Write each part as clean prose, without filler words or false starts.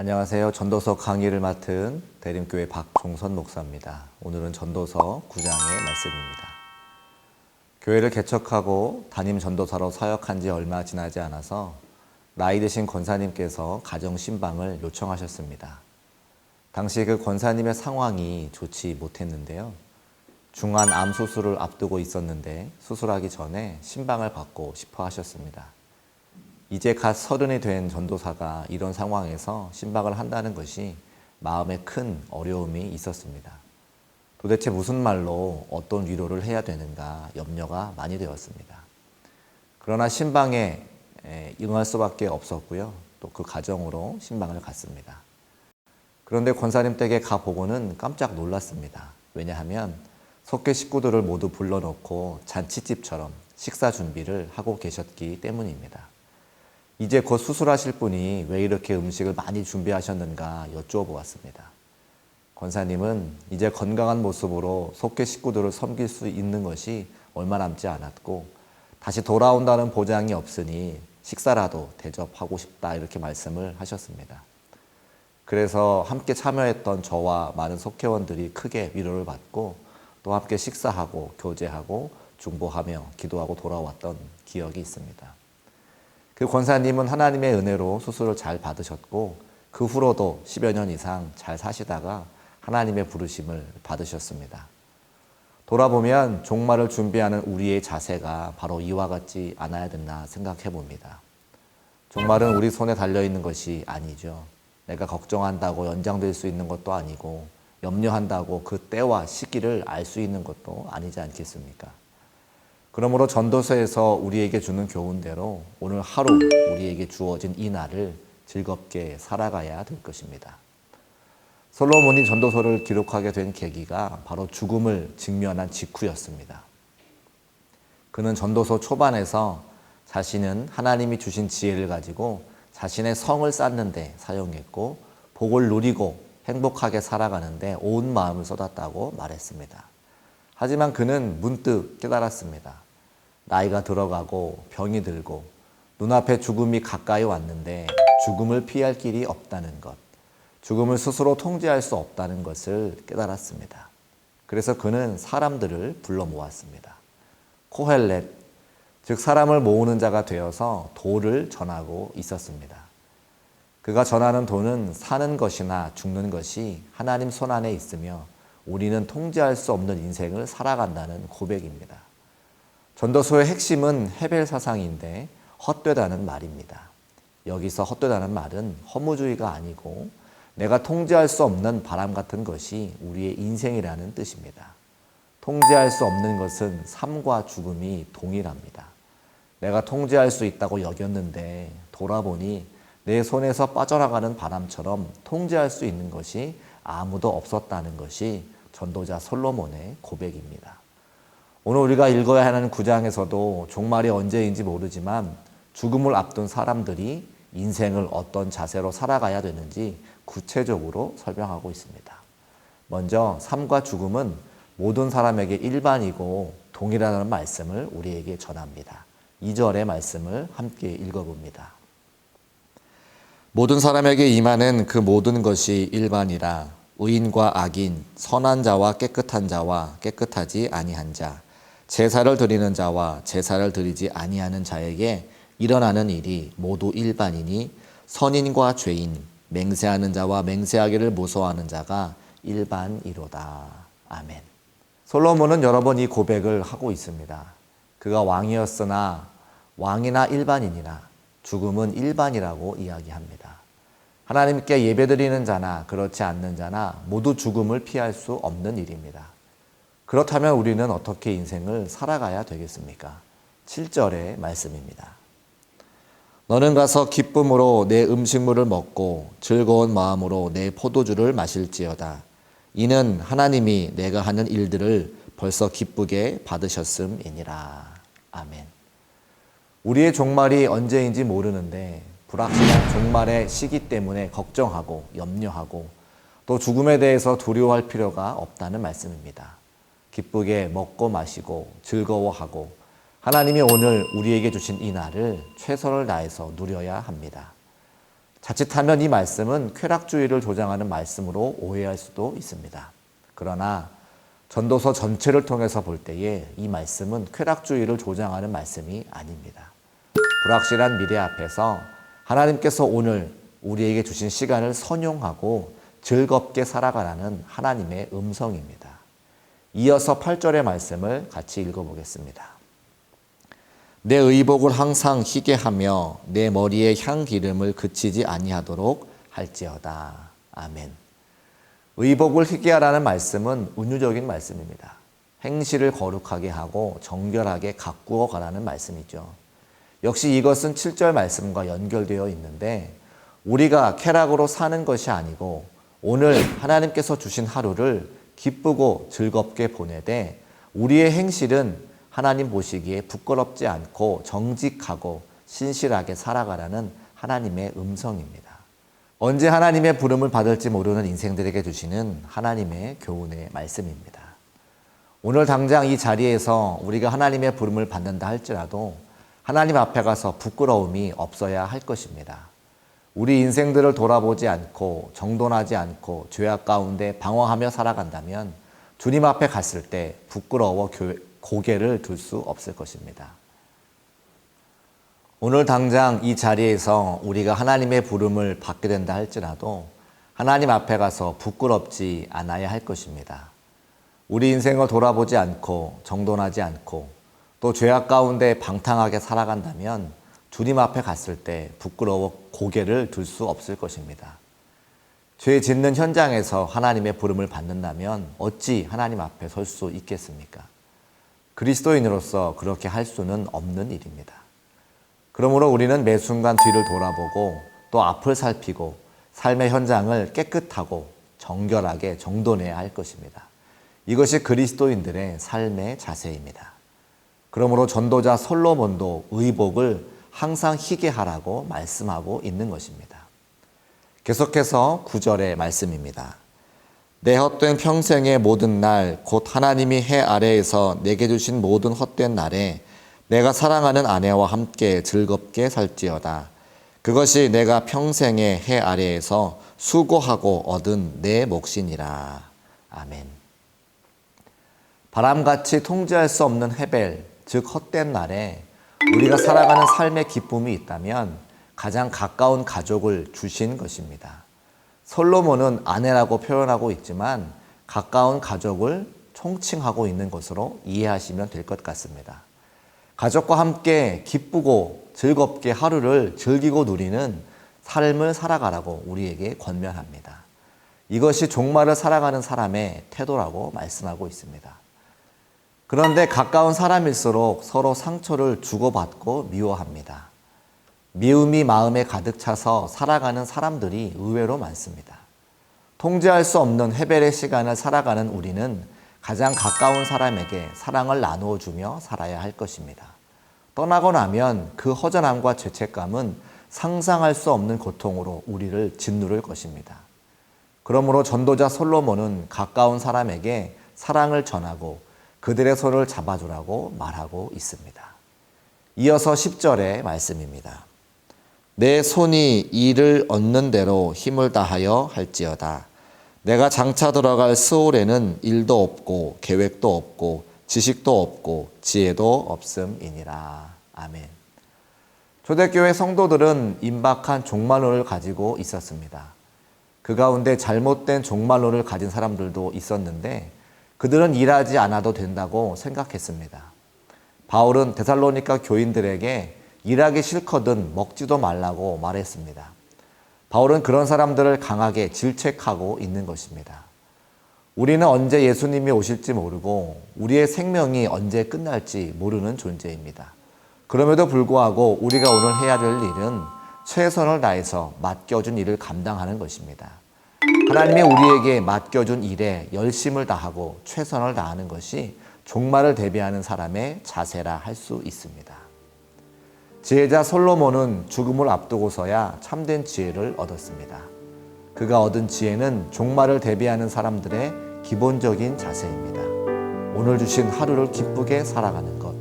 안녕하세요. 전도서 강의를 맡은 대림교회 박종선 목사입니다. 오늘은 전도서 9장의 말씀입니다. 교회를 개척하고 담임 전도사로 사역한 지 얼마 지나지 않아서 나이 드신 권사님께서 가정 신방을 요청하셨습니다. 당시 그 권사님의 상황이 좋지 못했는데요. 중한 암 수술을 앞두고 있었는데 수술하기 전에 신방을 받고 싶어 하셨습니다. 이제 갓 30이 된 전도사가 이런 상황에서 신방을 한다는 것이 마음에 큰 어려움이 있었습니다. 도대체 무슨 말로 어떤 위로를 해야 되는가 염려가 많이 되었습니다. 그러나 신방에 응할 수밖에 없었고요. 또 그 가정으로 신방을 갔습니다. 그런데 권사님 댁에 가보고는 깜짝 놀랐습니다. 왜냐하면 속계 식구들을 모두 불러놓고 잔치집처럼 식사 준비를 하고 계셨기 때문입니다. 이제 곧 수술하실 분이 왜 이렇게 음식을 많이 준비하셨는가 여쭈어보았습니다. 권사님은 이제 건강한 모습으로 속계 식구들을 섬길 수 있는 것이 얼마 남지 않았고 다시 돌아온다는 보장이 없으니 식사라도 대접하고 싶다 이렇게 말씀을 하셨습니다. 그래서 함께 참여했던 저와 많은 속회원들이 크게 위로를 받고 또 함께 식사하고 교제하고 중보하며 기도하고 돌아왔던 기억이 있습니다. 그 권사님은 하나님의 은혜로 수술을 잘 받으셨고 그 후로도 10여 년 이상 잘 사시다가 하나님의 부르심을 받으셨습니다. 돌아보면 종말을 준비하는 우리의 자세가 바로 이와 같지 않아야 됐나 생각해 봅니다. 종말은 우리 손에 달려있는 것이 아니죠. 내가 걱정한다고 연장될 수 있는 것도 아니고 염려한다고 그 때와 시기를 알 수 있는 것도 아니지 않겠습니까? 그러므로 전도서에서 우리에게 주는 교훈대로 오늘 하루 우리에게 주어진 이 날을 즐겁게 살아가야 될 것입니다. 솔로몬이 전도서를 기록하게 된 계기가 바로 죽음을 직면한 직후였습니다. 그는 전도서 초반에서 자신은 하나님이 주신 지혜를 가지고 자신의 성을 쌓는 데 사용했고 복을 누리고 행복하게 살아가는데 온 마음을 쏟았다고 말했습니다. 하지만 그는 문득 깨달았습니다. 나이가 들어가고 병이 들고 눈앞에 죽음이 가까이 왔는데 죽음을 피할 길이 없다는 것, 죽음을 스스로 통제할 수 없다는 것을 깨달았습니다. 그래서 그는 사람들을 불러 모았습니다. 코헬렛, 즉 사람을 모으는 자가 되어서 도를 전하고 있었습니다. 그가 전하는 도는 사는 것이나 죽는 것이 하나님 손 안에 있으며 우리는 통제할 수 없는 인생을 살아간다는 고백입니다. 전도서의 핵심은 헤벨 사상인데 헛되다는 말입니다. 여기서 헛되다는 말은 허무주의가 아니고 내가 통제할 수 없는 바람 같은 것이 우리의 인생이라는 뜻입니다. 통제할 수 없는 것은 삶과 죽음이 동일합니다. 내가 통제할 수 있다고 여겼는데 돌아보니 내 손에서 빠져나가는 바람처럼 통제할 수 있는 것이 아무도 없었다는 것이 전도자 솔로몬의 고백입니다. 오늘 우리가 읽어야 하는 9장에서도 종말이 언제인지 모르지만 죽음을 앞둔 사람들이 인생을 어떤 자세로 살아가야 되는지 구체적으로 설명하고 있습니다. 먼저 삶과 죽음은 모든 사람에게 일반이고 동일하다는 말씀을 우리에게 전합니다. 2절의 말씀을 함께 읽어봅니다. 모든 사람에게 임하는 그 모든 것이 일반이라 의인과 악인, 선한 자와 깨끗한 자와 깨끗하지 아니한 자, 제사를 드리는 자와 제사를 드리지 아니하는 자에게 일어나는 일이 모두 일반이니 선인과 죄인, 맹세하는 자와 맹세하기를 무서워하는 자가 일반이로다. 아멘. 솔로몬은 여러 번 이 고백을 하고 있습니다. 그가 왕이었으나 왕이나 일반인이나 죽음은 일반이라고 이야기합니다. 하나님께 예배드리는 자나 그렇지 않는 자나 모두 죽음을 피할 수 없는 일입니다. 그렇다면 우리는 어떻게 인생을 살아가야 되겠습니까? 7절의 말씀입니다. 너는 가서 기쁨으로 내 음식물을 먹고 즐거운 마음으로 내 포도주를 마실지어다. 이는 하나님이 내가 하는 일들을 벌써 기쁘게 받으셨음이니라. 아멘. 우리의 종말이 언제인지 모르는데 불확실한 종말의 시기 때문에 걱정하고 염려하고 또 죽음에 대해서 두려워할 필요가 없다는 말씀입니다. 기쁘게 먹고 마시고 즐거워하고 하나님이 오늘 우리에게 주신 이 날을 최선을 다해서 누려야 합니다. 자칫하면 이 말씀은 쾌락주의를 조장하는 말씀으로 오해할 수도 있습니다. 그러나 전도서 전체를 통해서 볼 때에 이 말씀은 쾌락주의를 조장하는 말씀이 아닙니다. 불확실한 미래 앞에서 하나님께서 오늘 우리에게 주신 시간을 선용하고 즐겁게 살아가라는 하나님의 음성입니다. 이어서 8절의 말씀을 같이 읽어보겠습니다. 내 의복을 항상 희게 하며 내 머리에 향기름을 그치지 아니하도록 할지어다. 아멘. 의복을 희게 하라는 말씀은 은유적인 말씀입니다. 행실을 거룩하게 하고 정결하게 가꾸어 가라는 말씀이죠. 역시 이것은 7절 말씀과 연결되어 있는데 우리가 쾌락으로 사는 것이 아니고 오늘 하나님께서 주신 하루를 기쁘고 즐겁게 보내되 우리의 행실은 하나님 보시기에 부끄럽지 않고 정직하고 신실하게 살아가라는 하나님의 음성입니다. 언제 하나님의 부름을 받을지 모르는 인생들에게 주시는 하나님의 교훈의 말씀입니다. 오늘 당장 이 자리에서 우리가 하나님의 부름을 받는다 할지라도 하나님 앞에 가서 부끄러움이 없어야 할 것입니다. 우리 인생들을 돌아보지 않고 정돈하지 않고 죄악 가운데 방황하며 살아간다면 주님 앞에 갔을 때 부끄러워 고개를 들 수 없을 것입니다. 오늘 당장 이 자리에서 우리가 하나님의 부름을 받게 된다 할지라도 하나님 앞에 가서 부끄럽지 않아야 할 것입니다. 우리 인생을 돌아보지 않고 정돈하지 않고 또 죄악 가운데 방탕하게 살아간다면 주님 앞에 갔을 때 부끄러워 고개를 들 수 없을 것입니다. 죄 짓는 현장에서 하나님의 부름을 받는다면 어찌 하나님 앞에 설 수 있겠습니까? 그리스도인으로서 그렇게 할 수는 없는 일입니다. 그러므로 우리는 매 순간 뒤를 돌아보고 또 앞을 살피고 삶의 현장을 깨끗하고 정결하게 정돈해야 할 것입니다. 이것이 그리스도인들의 삶의 자세입니다. 그러므로 전도자 솔로몬도 의복을 항상 희게 하라고 말씀하고 있는 것입니다. 계속해서 9절의 말씀입니다. 내 헛된 평생의 모든 날, 곧 하나님이 해 아래에서 내게 주신 모든 헛된 날에 내가 사랑하는 아내와 함께 즐겁게 살지어다. 그것이 내가 평생의 해 아래에서 수고하고 얻은 내 몫이니라. 아멘. 바람같이 통제할 수 없는 헤벨, 즉 헛된 날에 우리가 살아가는 삶의 기쁨이 있다면 가장 가까운 가족을 주신 것입니다. 솔로몬은 아내라고 표현하고 있지만 가까운 가족을 총칭하고 있는 것으로 이해하시면 될 것 같습니다. 가족과 함께 기쁘고 즐겁게 하루를 즐기고 누리는 삶을 살아가라고 우리에게 권면합니다. 이것이 종말을 살아가는 사람의 태도라고 말씀하고 있습니다. 그런데 가까운 사람일수록 서로 상처를 주고받고 미워합니다. 미움이 마음에 가득 차서 살아가는 사람들이 의외로 많습니다. 통제할 수 없는 헤벨의 시간을 살아가는 우리는 가장 가까운 사람에게 사랑을 나누어 주며 살아야 할 것입니다. 떠나고 나면 그 허전함과 죄책감은 상상할 수 없는 고통으로 우리를 짓누를 것입니다. 그러므로 전도자 솔로몬은 가까운 사람에게 사랑을 전하고 그들의 손을 잡아주라고 말하고 있습니다. 이어서 10절의 말씀입니다. 내 손이 이를 얻는 대로 힘을 다하여 할지어다. 내가 장차 들어갈 스올에는 일도 없고 계획도 없고 지식도 없고 지혜도 없음이니라. 아멘. 초대교회 성도들은 임박한 종말론을 가지고 있었습니다. 그 가운데 잘못된 종말론을 가진 사람들도 있었는데 그들은 일하지 않아도 된다고 생각했습니다. 바울은 데살로니가 교인들에게 일하기 싫거든 먹지도 말라고 말했습니다. 바울은 그런 사람들을 강하게 질책하고 있는 것입니다. 우리는 언제 예수님이 오실지 모르고 우리의 생명이 언제 끝날지 모르는 존재입니다. 그럼에도 불구하고 우리가 오늘 해야 될 일은 최선을 다해서 맡겨준 일을 감당하는 것입니다. 하나님이 우리에게 맡겨준 일에 열심을 다하고 최선을 다하는 것이 종말을 대비하는 사람의 자세라 할 수 있습니다. 지혜자 솔로몬은 죽음을 앞두고서야 참된 지혜를 얻었습니다. 그가 얻은 지혜는 종말을 대비하는 사람들의 기본적인 자세입니다. 오늘 주신 하루를 기쁘게 살아가는 것,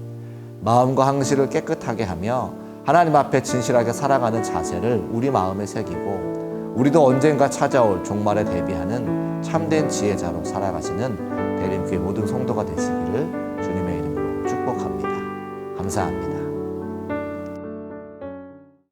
마음과 항시를 깨끗하게 하며 하나님 앞에 진실하게 살아가는 자세를 우리 마음에 새기고 우리도 언젠가 찾아올 종말에 대비하는 참된 지혜자로 살아가시는 대림교회 모든 성도가 되시기를 주님의 이름으로 축복합니다. 감사합니다.